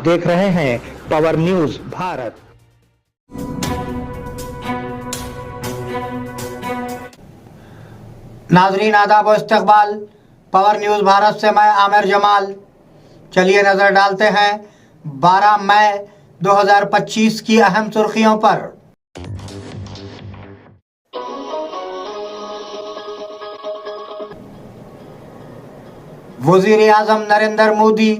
देख रहे हैं पावर न्यूज भारत। नाजरीन आदाब व इस्तकबाल, पावर न्यूज़ भारत से मैं आमिर जमाल। चलिए नज़र डालते हैं 12 मई 2025 की अहम सुर्खियों पर। वज़ीर आज़म नरेंद्र मोदी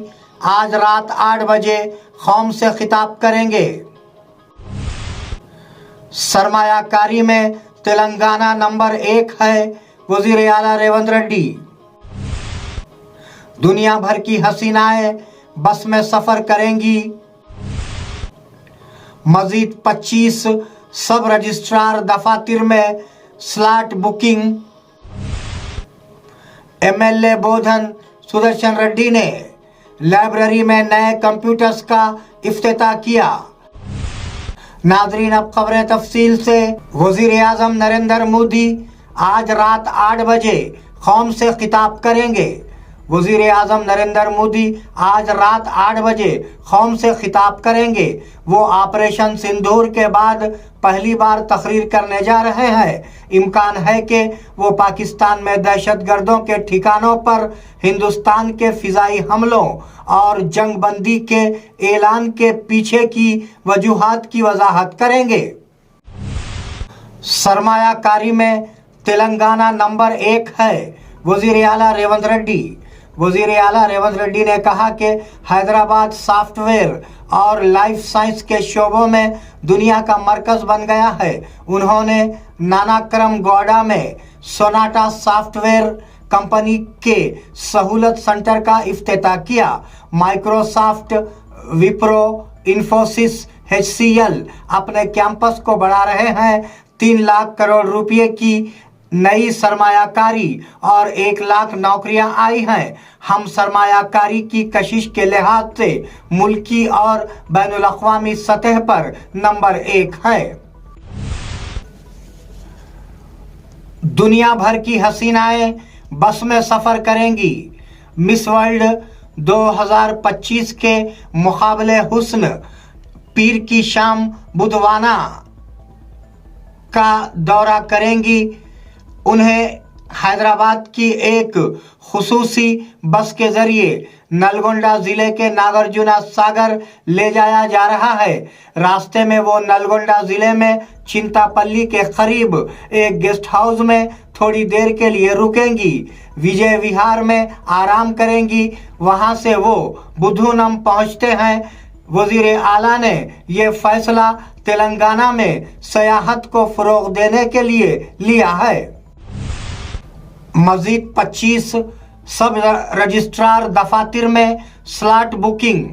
आज रात 8 बजे कौम से खिताब करेंगे। सरमायाकारी में तेलंगाना नंबर 1 है, वज़ीर आला रेवंत रेड्डी। दुनिया भर की हसीनाएं बस में सफ़र करेंगी। मजीद 25 सब रजिस्ट्रार दफातर में स्लॉट बुकिंग। एमएलए बोधन सुदर्शन रेड्डी ने लाइब्रेरी में नए कंप्यूटर्स का इफ्तिताह किया। नाजरीन अब खबरें तफसील से। वज़ीर आज़म नरेंद्र मोदी आज रात 8 बजे कौम से खिताब करेंगे। वज़ीर आज़म नरेंद्र मोदी आज रात 8 बजे कौम से खिताब करेंगे। वो ऑपरेशन सिंदूर के बाद पहली बार तकरीर करने जा रहे हैं। इम्कान है कि वो पाकिस्तान में दहशतगर्दों के ठिकानों पर हिंदुस्तान के फ़िज़ाई हमलों और जंग बंदी के ऐलान के पीछे की वजूहात की वजाहत करेंगे। सरमायाकारी में तेलंगाना नंबर 1 है, वज़ीर आला रेवंत रेड्डी। वज़ीर आला रेवंत रेड्डी ने कहा कि हैदराबाद सॉफ्टवेयर और लाइफ साइंस के शोबों में दुनिया का मरकज़ बन गया है। उन्होंने नानाक्रम गौड़ा में सोनाटा सॉफ्टवेयर कंपनी के सहूलत सेंटर का इफ्तिताह किया। माइक्रोसॉफ्ट, विप्रो, इन्फोसिस, HCL अपने कैंपस को बढ़ा रहे हैं। 3 लाख करोड़ रुपए की नई सरमायाकारी और 1 लाख नौकरियां आई हैं। हम सरमायाकारी की कशिश के लिहाज से मुल्की और बैनुल अक़वामी सतह पर नंबर 1 है। दुनिया भर की हसीनाएं बस में सफ़र करेंगी। मिस वर्ल्ड 2025 के मुकाबले हुस्न पीर की शाम बुधवाना का दौरा करेंगी। उन्हें हैदराबाद की एक खुसूसी बस के ज़रिए नलगोंडा ज़िले के नागार्जुना सागर ले जाया जा रहा है। रास्ते में वो नलगोंडा ज़िले में चिंतापल्ली के करीब एक गेस्ट हाउस में थोड़ी देर के लिए रुकेंगी। विजय विहार में आराम करेंगी। वहाँ से वो बुधुनम पहुँचते हैं। वज़ीर आला ने ये फैसला तेलंगाना में सयाहत को फ़रोग़ देने के लिए लिया है। मजीद 25 सब रजिस्ट्रार दफातर में स्लॉट बुकिंग।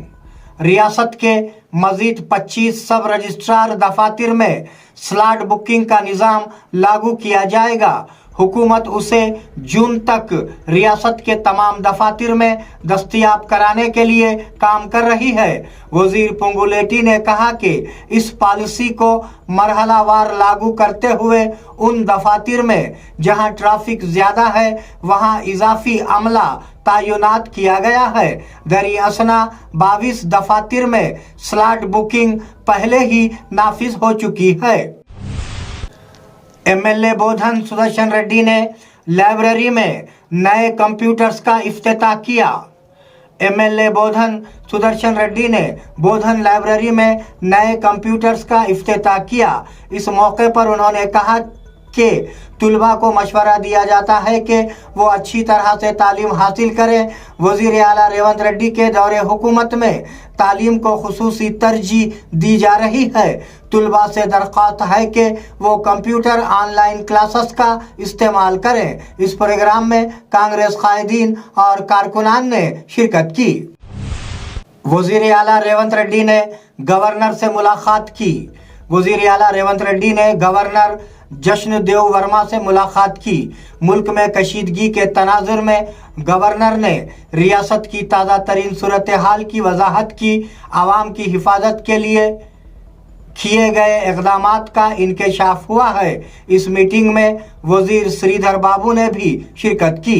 रियासत के मजीद 25 सब रजिस्ट्रार दफातर में स्लॉट बुकिंग का निज़ाम लागू किया जाएगा। हुकूमत उसे जून तक रियासत के तमाम दफातर में दस्तयाब कराने के लिए काम कर रही है। वज़ीर पुंगुलेटी ने कहा कि इस पॉलिसी को मरहलावार लागू करते हुए उन दफातर में जहां ट्रैफिक ज़्यादा है वहां इजाफी अमला तैनात किया गया है। दरी असना 22 दफातर में स्लॉट बुकिंग पहले ही नाफिज हो चुकी है। एमएलए बोधन सुदर्शन रेड्डी ने लाइब्रेरी में नए कंप्यूटर्स का इफ्तिताह किया। एमएलए बोधन सुदर्शन रेड्डी ने बोधन लाइब्रेरी में नए कंप्यूटर्स का इफ्तिताह किया। इस मौके पर उन्होंने कहा कि तुलबा को मशवरा दिया जाता है कि वो अच्छी तरह से तालीम हासिल करें। वज़ीर आला रेवंत रेड्डी के दौरे हुकूमत में तालीम को खुसूसी तरजीह दी जा रही है। तुलबा से दरख्वास्त है कि वो कंप्यूटर ऑनलाइन क्लासेस का इस्तेमाल करें। इस प्रोग्राम में कांग्रेस कायदीन और कारकुनान ने शिरकत की। वज़ीर आला रेवंत रेड्डी ने गवर्नर से मुलाकात की। वज़ीर आला रेवंत रेड्डी ने गवर्नर जश्नदेव वर्मा से मुलाकात की। मुल्क में कशीदगी के तनाजुर में गवर्नर ने रियासत की ताज़ा तरीन सूरत हाल की वजाहत की। आवाम की हिफाजत के लिए किए गए इक़दामात का इंकशाफ हुआ है। इस मीटिंग में वज़ीर श्रीधर बाबू ने भी शिरकत की।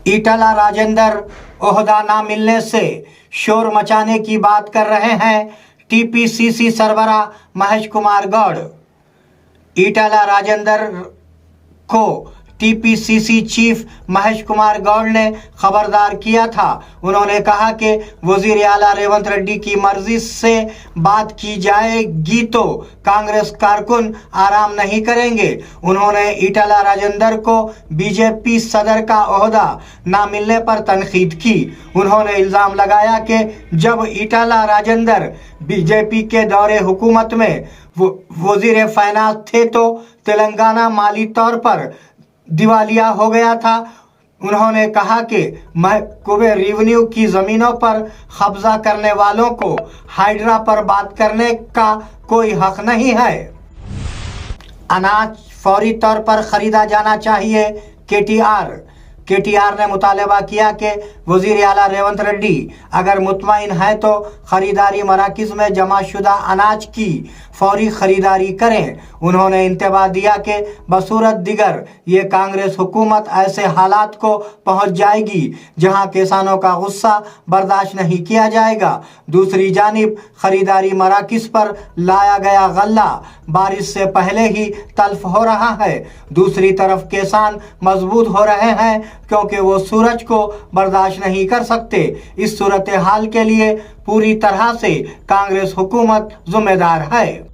ईटला राजेंद्र ओहदा ना मिलने से शोर मचाने की बात कर रहे हैं टीपीसीसी सरबराह महेश कुमार गौड़। ईटाला राजेंद्र को टीपीसीसी चीफ महेश कुमार गौड़ ने खबरदार किया था। उन्होंने कहा कि वजीर आला रेवंत रेड्डी की मर्जी से बात की जाएगी तो कांग्रेस कारकुन आराम नहीं करेंगे। उन्होंने ईटाला राजेंद्र को बीजेपी सदर का ओहदा न मिलने पर तनकीद की। उन्होंने इल्जाम लगाया कि जब ईटाला राजेंद्र बीजेपी के दौरे हुकूमत में वजीर फाइनेंस थे तो तेलंगाना माली तौर पर दिवालिया हो गया था। उन्होंने कहा कि महकमे रेवेन्यू की जमीनों पर कब्जा करने वालों को हाइड्रा पर बात करने का कोई हक नहीं है। अनाज फौरी तौर पर खरीदा जाना चाहिए। केटीआर ने मुतालबा किया कि वजीर आला रेवंत रेड्डी अगर मुतमईन है तो खरीदारी मराकिज में जमा शुदा अनाज की फौरी खरीदारी करें। उन्होंने इंतबाह दिया कि बसूरत दिगर ये कांग्रेस हुकूमत ऐसे हालात को पहुंच जाएगी जहां किसानों का गुस्सा बर्दाश्त नहीं किया जाएगा। दूसरी जानिब खरीदारी मराकिज पर लाया गया गल्ला बारिश से पहले ही तल्फ हो रहा है। दूसरी तरफ किसान मजबूत हो रहे हैं क्योंकि वो सूरज को बर्दाश्त नहीं कर सकते। इस सूरत हाल के लिए पूरी तरह से कांग्रेस हुकूमत जिम्मेदार है।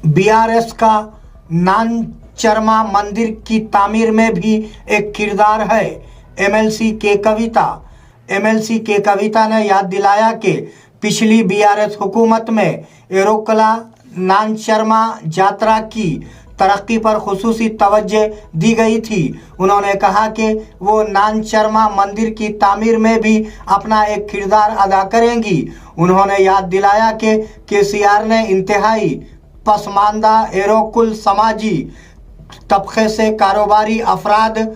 बीआरएस का नानचरमा मंदिर की तामीर में भी एक किरदार है। एमएलसी के कविता ने याद दिलाया कि पिछली बीआरएस हुकूमत में एरोकला नानचरमा यात्रा की तरक्की पर खुसूसी तवज्जो दी गई थी। उन्होंने कहा कि वो नानचरमा मंदिर की तामीर में भी अपना एक किरदार अदा करेंगी। उन्होंने याद दिलाया कि केसीआर ने इंतहाई पसमानदा एरोकुल समाजी तबके से कारोबारी अफराद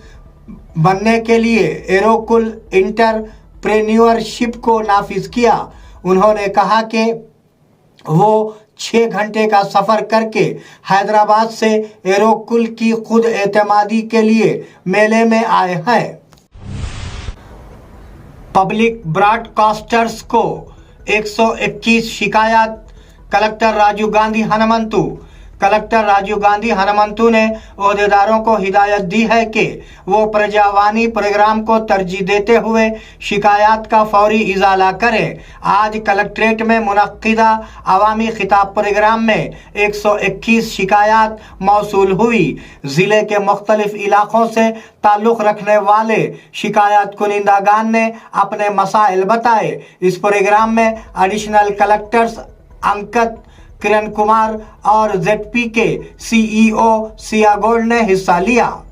बनने के लिए एरोकुल इंटरप्रेन्योरशिप को नाफिज किया। उन्होंने कहा कि वो 6 घंटे का सफर करके हैदराबाद से एरोकुल की खुद एतमादी के लिए मेले में आए हैं। पब्लिक ब्रॉडकास्टर्स को 121 शिकायत। कलेक्टर राजीव गांधी हनुमंतु ने ओहदेदारों को हिदायत दी है कि वो प्रजावाणी प्रोग्राम को तरजीह देते हुए शिकायत का फौरी इजाला करें। आज कलेक्ट्रेट में मुनक्किदा अवामी खिताब प्रोग्राम में 121 शिकायत मौसूल हुई। ज़िले के मुख्तलिफ इलाकों से ताल्लुक़ रखने वाले शिकायत कुनिंदागान ने अपने मसाइल बताए। इस प्रोग्राम में एडिशनल कलेक्टर्स अंकित किरण कुमार और जेडपी के सीईओ सियागोड ने हिस्सा लिया।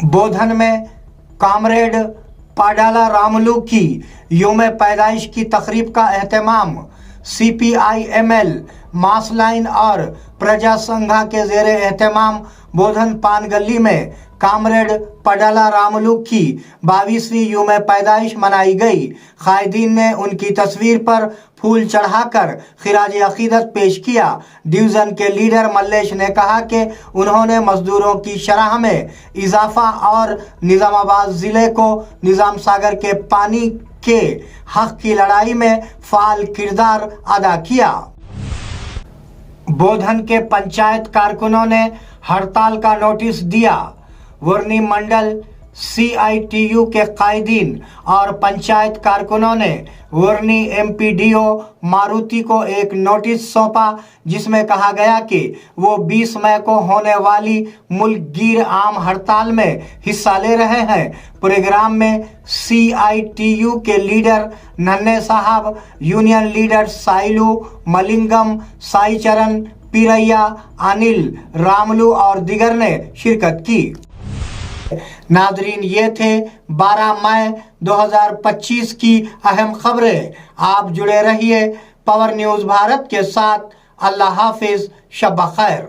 बोधन में कॉमरेड पाडाला रामुलु की यौम पैदाइश की तकरीब का एहतमाम सीपीआईएमएल मासलाइन और प्रजा संघा के ज़ेरे एहतमाम बोधन पान गली में कॉमरेड पाडाला रामुलु की 22वीं यौम पैदाइश मनाई गई। कायदीन ने उनकी तस्वीर पर फूल चढ़ाकर खिराज अकीदत पेश किया। डिवीज़न के लीडर मल्लेश ने कहा कि उन्होंने मजदूरों की शरह में इजाफा और निज़ामाबाद ज़िले को निज़ाम सागर के पानी के हक की लड़ाई में फाल किरदार अदा किया। बोधन के पंचायत कारकुनों ने हड़ताल का नोटिस दिया। वर्नी मंडल सीआईटीयू के कायदीन और पंचायत कारकुनों ने वर्नी एमपीडीओ मारुति को एक नोटिस सौंपा जिसमें कहा गया कि वो 20 मई को होने वाली मुल्कगीर आम हड़ताल में हिस्सा ले रहे हैं। प्रोग्राम में सीआईटीयू के लीडर नन्हे साहब, यूनियन लीडर साइलू मलिंगम, साईचरण पीरैया, अनिल रामुलु और दिगर ने शिरकत की। नादरीन, ये थे 12 मई 2025 की अहम खबरें। आप जुड़े रहिए पावर न्यूज़ भारत के साथ। अल्लाह हाफिज, शब खैर।